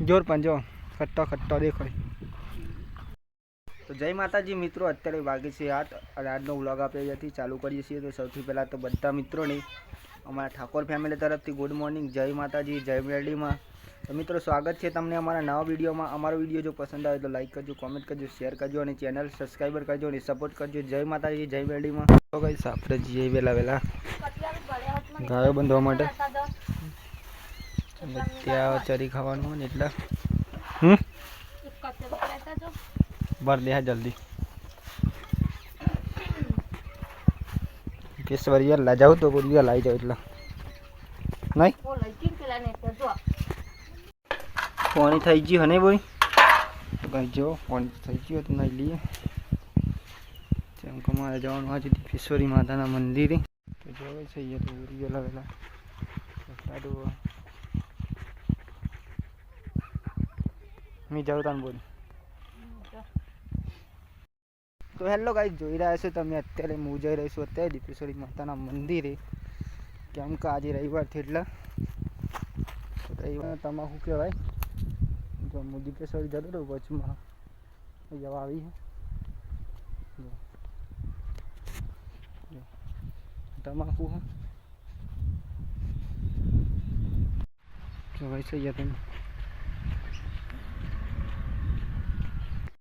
જોર પણ જો ખટ્ટો ખટ્ટો દેખાય. તો જય માતાજી મિત્રો, અત્યારે વાગે છે 8 અને આજનો વ્લોગ આપણે અહીંયાથી ચાલુ કરીએ છીએ. તો સૌથી પહેલાં તો બધા મિત્રોને અમારા ઠાકોર ફેમિલી તરફથી ગુડ મોર્નિંગ, જય માતાજી, જય મેરડીમાં. તો મિત્રો સ્વાગત છે તમને અમારા નવા વિડીયોમાં. અમારો વિડીયો જો પસંદ આવે તો લાઈક કરજો, કોમેન્ટ કરજો, શેર કરજો અને ચેનલ સબસ્ક્રાઈબર કરજો અને સપોર્ટ કરજો. જય માતાજી, જય મેરડીમાં. તો ગાઈસ આપણે જઈએ વહેલા ગાયો બાંધવા માટે. ત્યાં ચરી ખાવાનું હોય ને એટલે ભર દે જલ્દી. કેશવરિયા લા જાવ તો બોલિયા લાવી જાવ એટલે નહીં પાણી થઈ ગયું હને બોય. તો કઈ જો પાણી થઈ ગયું તો નહીં લઈએ. જેમ કે મારે જવાનું આજે દીપેશ્વરી માતાના મંદિરે. તો જોવે છે અહીંયા તો વહેલા વહેલા સારું મેં જાઉં તાન બોલ. તો હેલો ગાઈસ, જોઈ રહ્યા છો તમે અત્યારે હું જઈ રહી છું અત્યારે દીપેશ્વરી માતાના મંદિરે. કેમ કે આજે રવિવાર છે એટલે રવિવાર તમાકુ કહેવાય. જો હું દીપેશ્વરી જતો હતો વચમાં અહીંયા આવી તમાકુ જોવાય છે અહીંયા તમે.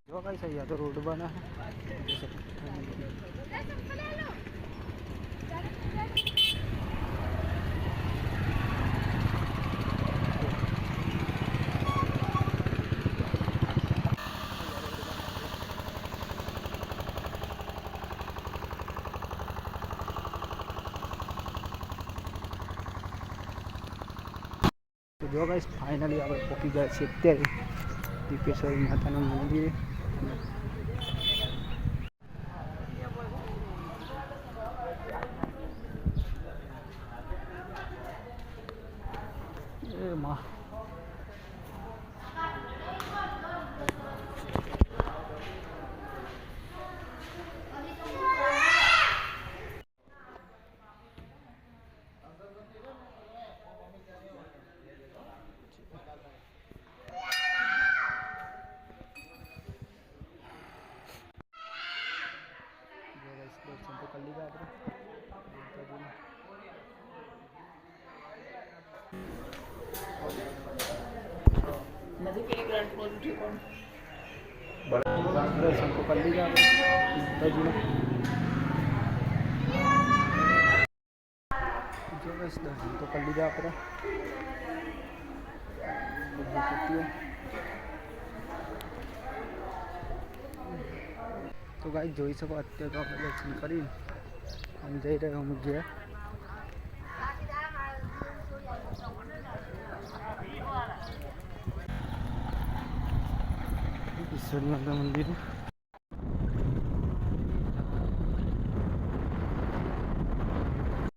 જો ગાઈસ અહીંયા તો રોડ બના જો ગાઈસ ફાઇનલી આપણે પહોંચી ગયા છીએ અત્યારે દીપેશ્વરી માતાના મંદિરે. એ માં दर्शन को कर लीजिए दर्शन तो कर लीजिए आप. तो गाइस જોઈ શકો અત્યારે તો આપણે દર્શન કરી हम જઈ રહ્યા હું ગયા. ईश्वरी माता मंदिर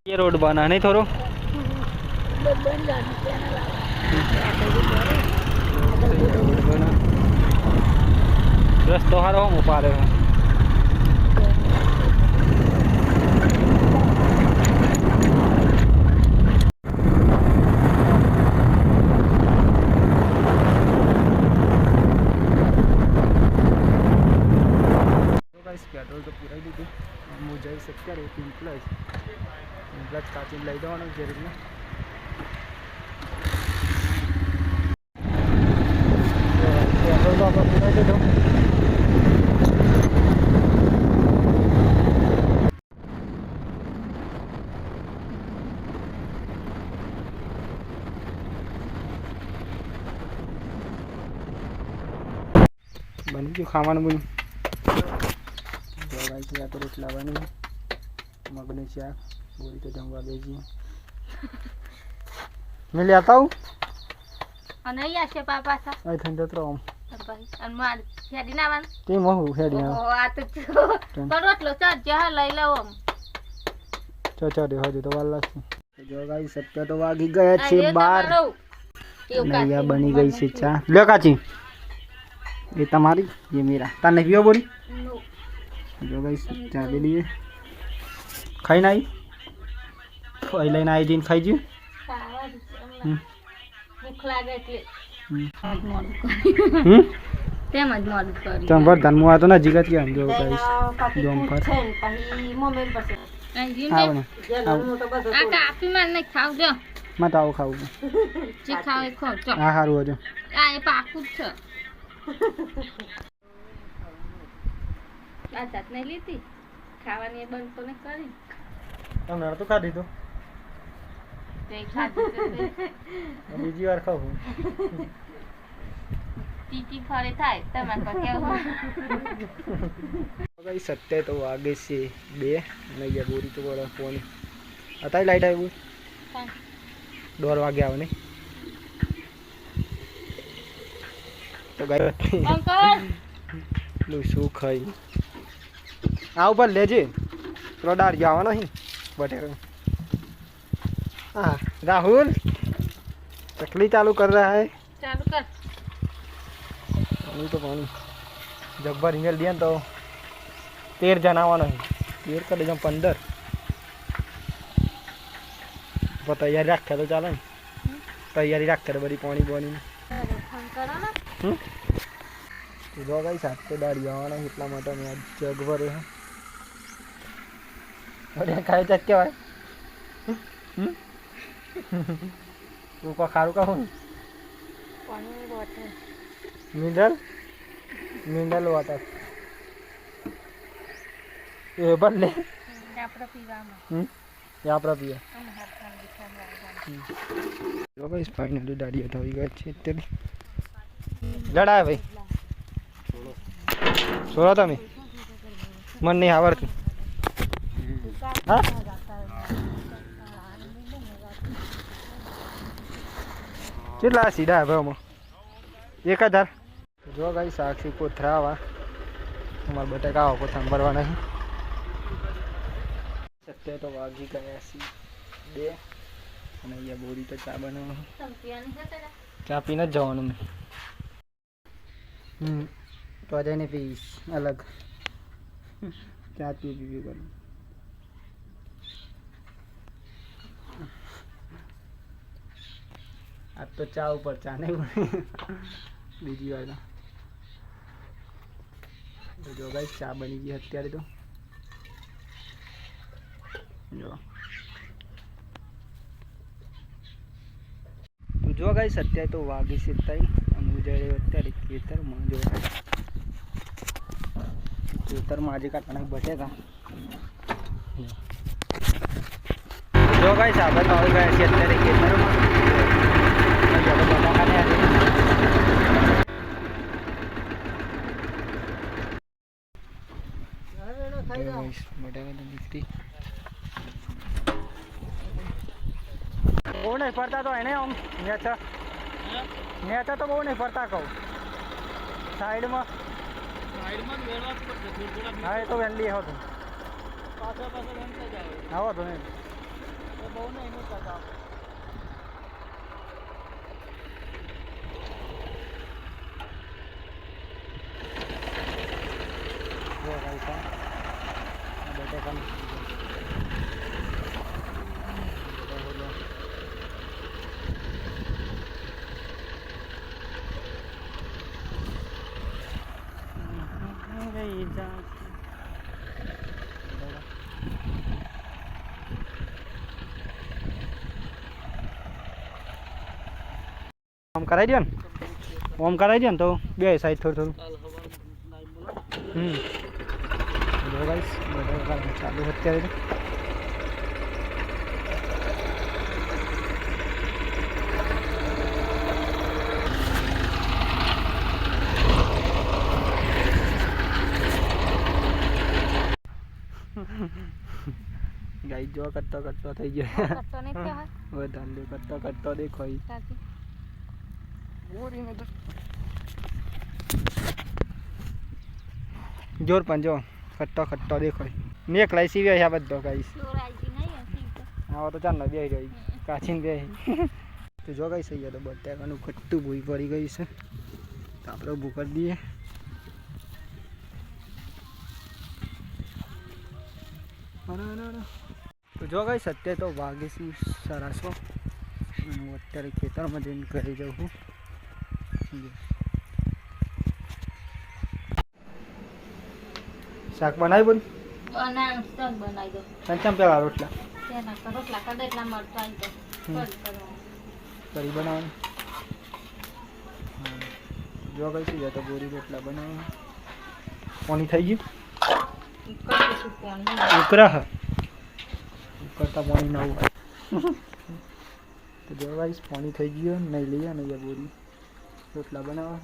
ये रोड बना नहीं थोड़ो रस्तो हारो हम पा रहे हो. पेट्रोल तो पूरा दीदी હું જઈશ અત્યારે પિંપલાજ કાચીને લઈ જવાનું છે રીતના. પેટ્રોલ તો આપણે પૂરા દીધો. બની ગયું ખાવાનું બન્યું. या तो रोटला बनी मगने चाक बोली तो जमवा बेजी मैं ले आता हूँ नहीं आशे पापा सा आई ठंडा तो हम भाई अनमार हेडी ना वन ते महू हेडी ना ओ आ तो रोटलो चार जहा लई लो हम चाचा दे हजू तो वाला से. जो गाइस सत्य तो वागी गया छे 12 नैया बनी गई से चा. लो काची ये तुम्हारी ये मेरा तने पियो बोली. जो गाइस चा ले लिए खाई नहीं खाई लेना आई दिन खाई जी भूख लागे એટલે મોડું કર્યું તેમ જ મોડું કર્યું ચંબર ધનમું આ તો નજીક જ કે જો ગાઈસ જોમ પર આવો ને આ કાપી માર નહીં ખાવ જો મત આવો ખાવું જે ખાવ એ ખાવ ચો હા સારું હજો આ એ પાકું જ છે આ જાત નહીં લીધી ખાવાની એ બંધ તો નહીં કરી તમે તો ખાધી તો તે ખાધું બીજી વાર ખાવું તીખી ખરે થાય તમારે તો કેવું ગાઈસ અત્યારે તો વાગે છે 2 અને અહીંયા બોરી તો બड़ा ફોન અત્યારે લાઈટ આવ્યું 1:30 વાગે આવે ને તો ગાઈસ અંકલ નું શું ખાઈ આ ઉપર લેજે પ્રોડાર જવાનો હી બટેરો हाँ राहुल चकली चालू कर रहा है ચાલુ કર पानी तो पानी जब्बर हिंगल दिया तो 13 जना आवाना है 13 कर जम 15 वो तैयारी रख तो चले तैयारी रख कर बड़ी पानी पानी ફોન કરો ને तो जो गई साथ तो दाड़ी आवाना इतना मोटा में आज जग भरे हैं और खाए चक्के भाई तू को खारू का हूँ પાણી બોટલ मिनरल वाटर ये बदले આપણે પીવામાં यहाँ पर पिया અને હાથ ખાલી जो भाई फाइनली दाढ़ी हटाई गई है तेरी लड़ा है भाई छोड़ा था मैं मन नहीं आवड़ती हाँ કેટલા સીધા હવે આમાં 1000 જો ગાઈ સાક્ષી કોથરા આવા અમારા બટાકા આવો કોથા ભરવા નહીં સત્ય તો વાગી ગયા છે 2 અને અહીંયા બોરી તો ચા બનાવવાનું સંપિયાની છે તારા ચા પીને જ જવાનું મેં તો જઈને પીશ અલગ ચા પીવી કરું आज तो चा ऊपर चा नहीं बनी बीजी वाला तो जो गाइस चा बनी गई અત્યારે તો જો ગાઈસ અત્યારે તો વાગી છે તઈ અને ઉજાડે અત્યારે ખેતરમાં જો ખેતરમાં આજે કાટણા બટેકા જો ગાઈસ આપણે તો આવી ગયા છે અત્યારે ખેતરમાં બહુ નહીં ફરતા તો એને આમ નેચા તો બહુ નહીં ફરતા કહું સાઈડમાં હા એ તો વહેલી હતો આવો તો નહીં બહુ નહીં કરતા ઓમ કરાવી દે ને ઓમ કરાવી દે ને તો બે સાઈડ થોડું જો ગાઈસ બધા ચાલુ અત્યારે ગાઈ જો કટતો થઈ ગયો કટતો નહીં કહેવાય હવે ધંધો કટતો દેખો સાચી જોર પણ જો કટતો દેખો મેક લઈ સીવ્યા છે બધો ગાઈસ ચોરાઈ નહીં હસી તો આવો તો ચાલ ને બે રહી કાચીને બે તો જો ગાઈસ અહીંયા તો બટાકાનું ખટ્ટું ભૂઈ પડી ગઈ છે તો આપણે ઊભું કરી દઈએ તો જો ગાઈસ અત્યારે તો વાગે છે 7:30 હું અત્યારે ખેતરમાં જઈને ઘરે જાઉં છું શાક બનાવી બધું બનાવ શાક બનાવી દો ચમ પેલા રોટલા તેના પર રોટલા કરી દે એટલા મરચાં તો કરી બનાવવાની જો કઈ શું જાય તો બોરી રોટલા બનાવવા પાણી થઈ ગયું ઉકરા હા ઉકળતા પાણી ના હોય તો જો ગાઈસ પાણી થઈ ગયું નહીં લઈએ ને બોરી રોટલા બનાવવા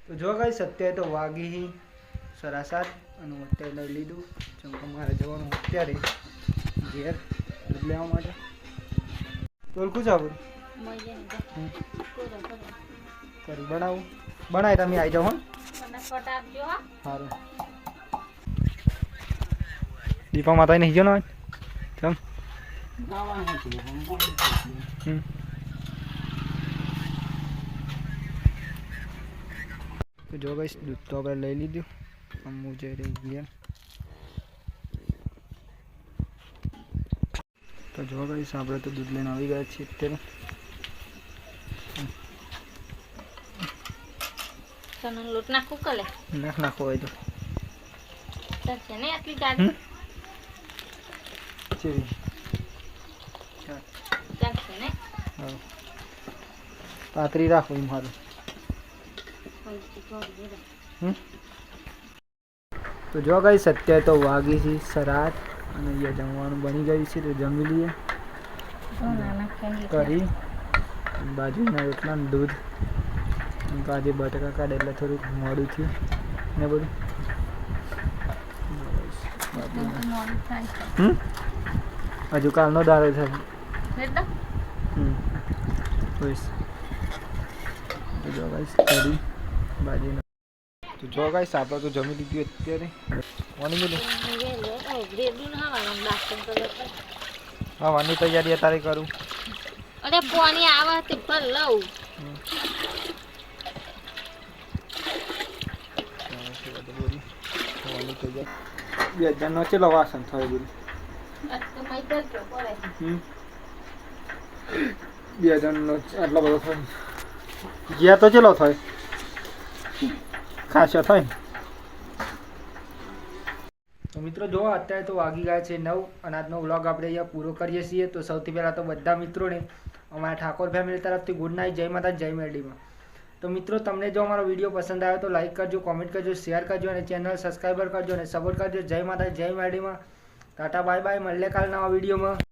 તો જો ગાઈસ અત્યારે તો વાગી 7:30 અને હું અત્યારે લઈ લીધું જેમ કે મારે જવાનું અત્યારે ઘેર દૂધ લેવા માટે તો ઓળખું જાવ કરી બનાવું બનાય તમે આવી જાઓ હો ફટાફટ આપજો હા સારું દીપા માતા નહીં ગયો ને ચમ તો જો ગાઈસ દૂધ તો આપણે લઈ લીધું અમુક જઈ રહી ગયા તો જો ગાઈસ આપણે તો દૂધ લઈને આવી ગયા છીએ અત્યારે ચણાનો લોટ નાખું કલે નાખો હોય તો ચાલશે ને આટલી ગાડી ચેવી ચાલશે ને હા પાતરી રાખો એમ સારું તો જો ગાઈસ અત્યારે તો વાગી છે 7:30 અને અહીંયા જમવાનું બની ગયું છે તો જમી લઈએ કરી બાજુના રોટલા ને દૂધ આજે બટાકા કાઢે એટલે થોડુંક મોડું થયું ને બધું હજુ કાલનો દાડો થાય બસ તો જો ગાઈસ કરી બાજુના તો જો ગાઈસ આપણે તો જમી લીધું અત્યારે કોની મિલી ખાવાની તૈયારી અત્યારે કરું અરે પાણી આવે તે પર લઉં ખાવાની તૈયારી 2000 નો ચેલો વાસણ થાય બધું 2000 નો આટલો બધો થાય ગયા તો ચેલો થાય ખાસો થાય તો મિત્રો જો અત્યારે તો વાગી ગયા છે 9 અને આજનો વ્લોગ આપણે અહીંયા પૂરો કરીએ છીએ તો સૌથી પહેલાં તો બધા મિત્રોને અમારા ઠાકોર ફેમિલી તરફથી ગુડ નાઇટ જય માતા જય મેરડીમાં તો મિત્રો તમને જો અમારો વિડીયો પસંદ આવ્યો તો લાઈક કરજો કોમેન્ટ કરજો શેર કરજો અને ચેનલ સબસ્ક્રાઈબર કરજો અને સપોર્ટ કરજો જય માતા જય મેરડીમાં ટાટા બાય બાય મળીએ કાલ નવા વિડીયોમાં